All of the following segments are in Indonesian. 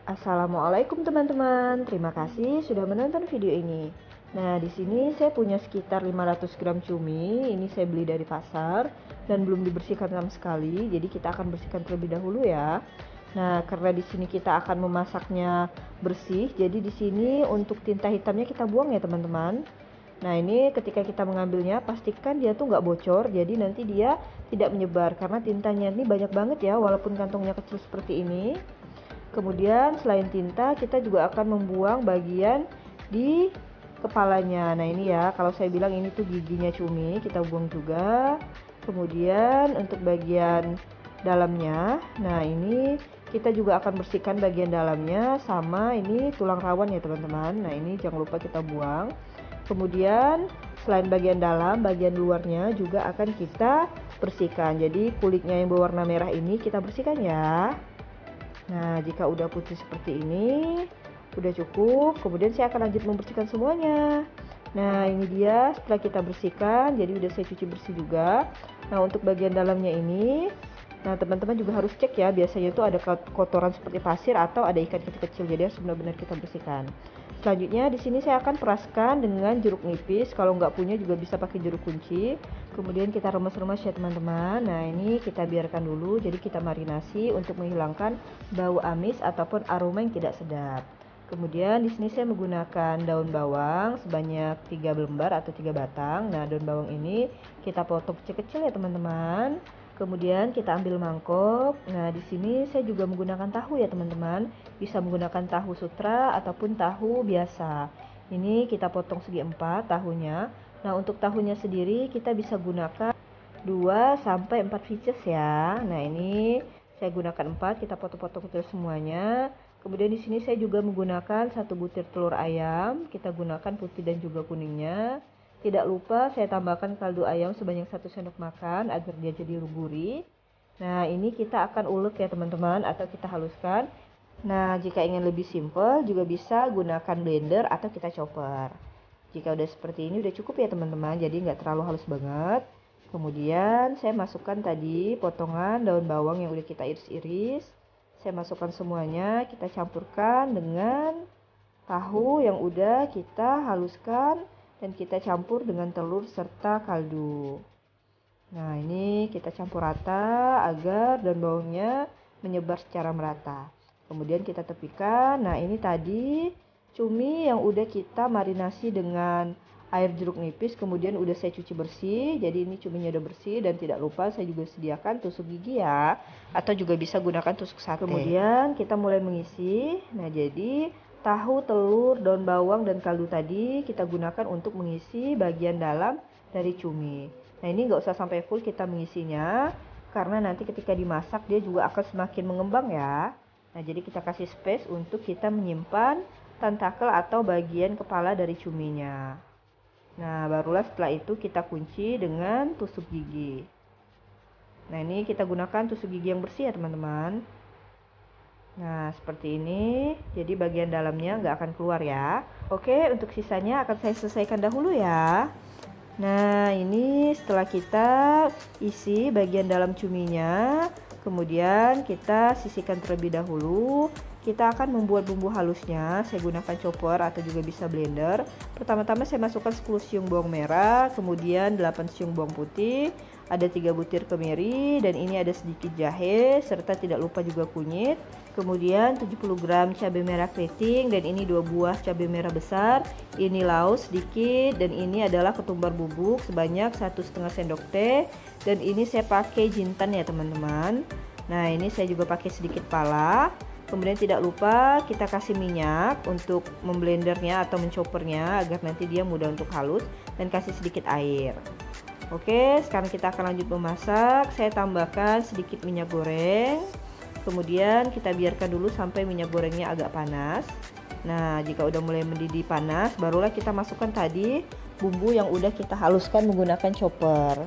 Assalamualaikum teman-teman, terima kasih sudah menonton video ini. Nah, di sini saya punya sekitar 500 gram cumi. Ini saya beli dari pasar dan belum dibersihkan sama sekali. Jadi kita akan bersihkan terlebih dahulu ya. Nah, karena di sini kita akan memasaknya bersih, jadi di sini untuk tinta hitamnya kita buang ya teman-teman. Nah, ini ketika kita mengambilnya pastikan dia tuh nggak bocor, jadi nanti dia tidak menyebar karena tintanya ini banyak banget ya, walaupun kantongnya kecil seperti ini. Kemudian selain tinta kita juga akan membuang bagian di kepalanya. Nah ini ya, kalau saya bilang ini tuh giginya cumi, kita buang juga. Kemudian untuk bagian dalamnya, nah ini kita juga akan bersihkan bagian dalamnya, sama ini tulang rawan ya teman-teman. Nah ini jangan lupa kita buang. Kemudian selain bagian dalam, bagian luarnya juga akan kita bersihkan. Jadi kulitnya yang berwarna merah ini kita bersihkan ya. Nah, jika udah putih seperti ini, udah cukup. Kemudian saya akan lanjut membersihkan semuanya. Nah, ini dia setelah kita bersihkan, jadi udah saya cuci bersih juga. Nah, untuk bagian dalamnya ini, nah teman-teman juga harus cek ya, biasanya itu ada kotoran seperti pasir atau ada ikan kecil-kecil, jadi harus benar-benar kita bersihkan. Selanjutnya di sini saya akan peraskan dengan jeruk nipis. Kalau nggak punya juga bisa pakai jeruk kunci. Kemudian kita remas-remas ya teman-teman. Nah ini kita biarkan dulu. Jadi kita marinasi untuk menghilangkan bau amis ataupun aroma yang tidak sedap. Kemudian di sini saya menggunakan daun bawang sebanyak 3 lembar atau 3 batang. Nah daun bawang ini kita potong kecil-kecil ya teman-teman. Kemudian kita ambil mangkok. Nah, di sini saya juga menggunakan tahu ya, teman-teman. Bisa menggunakan tahu sutra ataupun tahu biasa. Ini kita potong segi 4 tahunya. Nah, untuk tahunya sendiri kita bisa gunakan 2 sampai 4 pieces ya. Nah, ini saya gunakan 4, kita potong-potong kecil semuanya. Kemudian di sini saya juga menggunakan 1 butir telur ayam. Kita gunakan putih dan juga kuningnya. Tidak lupa saya tambahkan kaldu ayam sebanyak 1 sendok makan agar dia jadi gurih. Nah ini kita akan ulek ya teman-teman, atau kita haluskan. Nah jika ingin lebih simple juga bisa gunakan blender atau kita chopper. Jika udah seperti ini udah cukup ya teman-teman, jadi nggak terlalu halus banget. Kemudian saya masukkan tadi potongan daun bawang yang udah kita iris-iris. Saya masukkan semuanya, kita campurkan dengan tahu yang udah kita haluskan. Dan kita campur dengan telur serta kaldu. Nah ini kita campur rata agar daun bawangnya menyebar secara merata. Kemudian kita tepikan. Nah ini tadi cumi yang udah kita marinasi dengan air jeruk nipis. Kemudian udah saya cuci bersih. Jadi ini cuminya udah bersih. Dan tidak lupa saya juga sediakan tusuk gigi ya. Atau juga bisa gunakan tusuk sate. Kemudian kita mulai mengisi. Nah jadi tahu, telur, daun bawang, dan kaldu tadi kita gunakan untuk mengisi bagian dalam dari cumi. Nah ini nggak usah sampai full kita mengisinya, karena nanti ketika dimasak dia juga akan semakin mengembang ya. Nah jadi kita kasih space untuk kita menyimpan tentakel atau bagian kepala dari cuminya. Nah barulah setelah itu kita kunci dengan tusuk gigi. Nah ini kita gunakan tusuk gigi yang bersih ya teman-teman. Nah seperti ini, jadi bagian dalamnya nggak akan keluar ya. Oke, untuk sisanya akan saya selesaikan dahulu ya. Nah ini setelah kita isi bagian dalam cuminya, kemudian kita sisihkan terlebih dahulu. Kita akan membuat bumbu halusnya. Saya gunakan chopper atau juga bisa blender. Pertama-tama saya masukkan 10 siung bawang merah, kemudian 8 siung bawang putih, ada 3 butir kemiri, dan ini ada sedikit jahe, serta tidak lupa juga kunyit. Kemudian 70 gram cabai merah keriting, dan ini 2 buah cabai merah besar. Ini laos sedikit, dan ini adalah ketumbar bubuk sebanyak 1,5 sendok teh. Dan ini saya pakai jintan ya teman-teman. Nah ini saya juga pakai sedikit pala. Kemudian tidak lupa kita kasih minyak untuk memblendernya atau menchoppernya agar nanti dia mudah untuk halus, dan kasih sedikit air. Oke, sekarang kita akan lanjut memasak. Saya tambahkan sedikit minyak goreng. Kemudian kita biarkan dulu sampai minyak gorengnya agak panas. Nah, jika udah mulai mendidih panas, barulah kita masukkan tadi bumbu yang udah kita haluskan menggunakan chopper.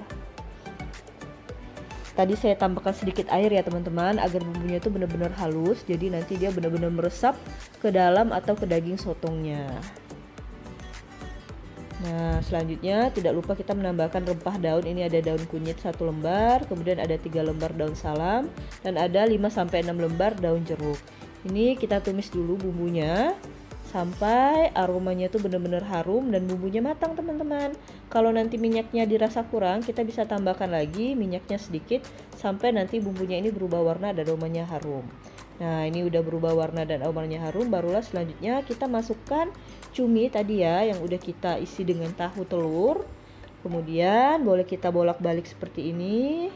Tadi saya tambahkan sedikit air ya teman-teman, agar bumbunya itu benar-benar halus. Jadi nanti dia benar-benar meresap ke dalam atau ke daging sotongnya. Nah selanjutnya tidak lupa kita menambahkan rempah daun. Ini ada daun kunyit 1 lembar, kemudian ada 3 lembar daun salam, dan ada 5-6 lembar daun jeruk. Ini kita tumis dulu bumbunya sampai aromanya tuh bener-bener harum dan bumbunya matang teman-teman. Kalau nanti minyaknya dirasa kurang, kita bisa tambahkan lagi minyaknya sedikit sampai nanti bumbunya ini berubah warna dan aromanya harum. Nah, ini udah berubah warna dan aromanya harum, barulah selanjutnya kita masukkan cumi tadi ya yang udah kita isi dengan tahu telur. Kemudian boleh kita bolak-balik seperti ini.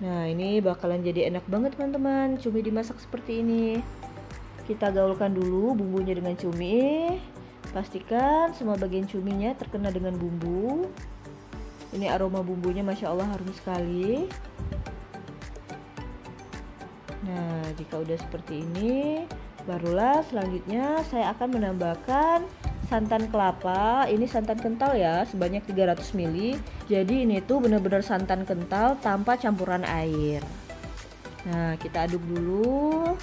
Nah, ini bakalan jadi enak banget teman-teman, cumi dimasak seperti ini. Kita gaulkan dulu bumbunya dengan cumi. Pastikan semua bagian cuminya terkena dengan bumbu. Ini aroma bumbunya Masya Allah harum sekali. Nah, jika udah seperti ini, barulah selanjutnya saya akan menambahkan santan kelapa. Ini santan kental ya, sebanyak 300 ml. Jadi ini tuh benar-benar santan kental tanpa campuran air. Nah, kita aduk dulu.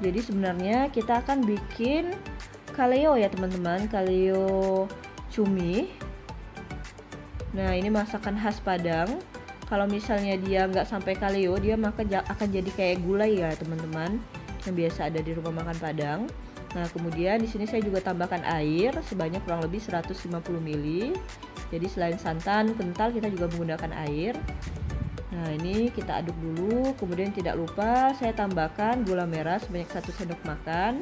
Jadi sebenarnya kita akan bikin kaleo ya teman-teman, kaleo cumi. Nah, ini masakan khas Padang. Kalau misalnya dia nggak sampai kaleo, dia maka akan jadi kayak gulai ya teman-teman, yang biasa ada di rumah makan Padang. Nah, kemudian di sini saya juga tambahkan air sebanyak kurang lebih 150 ml. Jadi selain santan kental, kita juga menggunakan air. Nah, ini kita aduk dulu. Kemudian tidak lupa saya tambahkan gula merah sebanyak 1 sendok makan.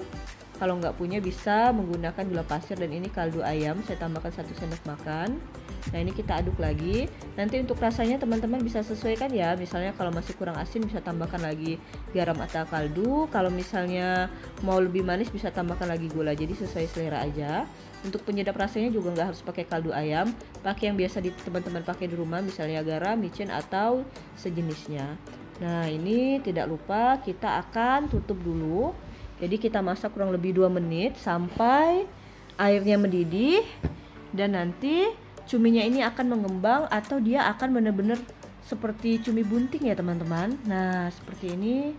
Kalau nggak punya bisa menggunakan gula pasir, dan ini kaldu ayam saya tambahkan 1 sendok makan. Nah, ini kita aduk lagi. Nanti untuk rasanya teman-teman bisa sesuaikan ya. Misalnya kalau masih kurang asin bisa tambahkan lagi garam atau kaldu. Kalau misalnya mau lebih manis bisa tambahkan lagi gula. Jadi sesuai selera aja. Untuk penyedap rasanya juga nggak harus pakai kaldu ayam, pakai yang biasa teman-teman pakai di rumah, misalnya garam, micin atau sejenisnya. Nah, ini tidak lupa kita akan tutup dulu. Jadi kita masak kurang lebih 2 menit sampai airnya mendidih, dan nanti cuminya ini akan mengembang atau dia akan benar-benar seperti cumi bunting ya teman-teman. Nah, seperti ini.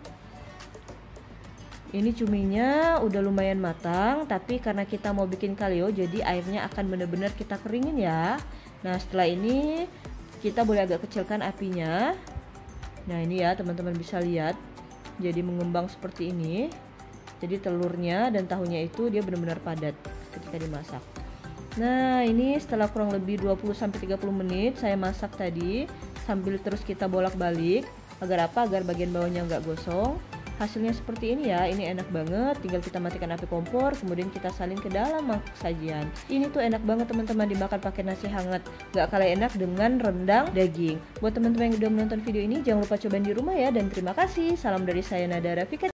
Ini cuminya udah lumayan matang, tapi karena kita mau bikin kaleo jadi airnya akan benar-benar kita keringin ya. Nah, setelah ini kita boleh agak kecilkan apinya. Nah, ini ya teman-teman bisa lihat, jadi mengembang seperti ini. Jadi telurnya dan tahunya itu dia benar-benar padat ketika dimasak. Nah, ini setelah kurang lebih 20-30 menit saya masak tadi, sambil terus kita bolak-balik. Agar apa? Agar bagian bawahnya nggak gosong. Hasilnya seperti ini ya, ini enak banget. Tinggal kita matikan api kompor, kemudian kita salin ke dalam mangkuk sajian. Ini tuh enak banget teman-teman, dimakan pakai nasi hangat. Gak kalah enak dengan rendang daging. Buat teman-teman yang udah menonton video ini, jangan lupa cobain di rumah ya. Dan terima kasih. Salam dari saya Nada Rafika.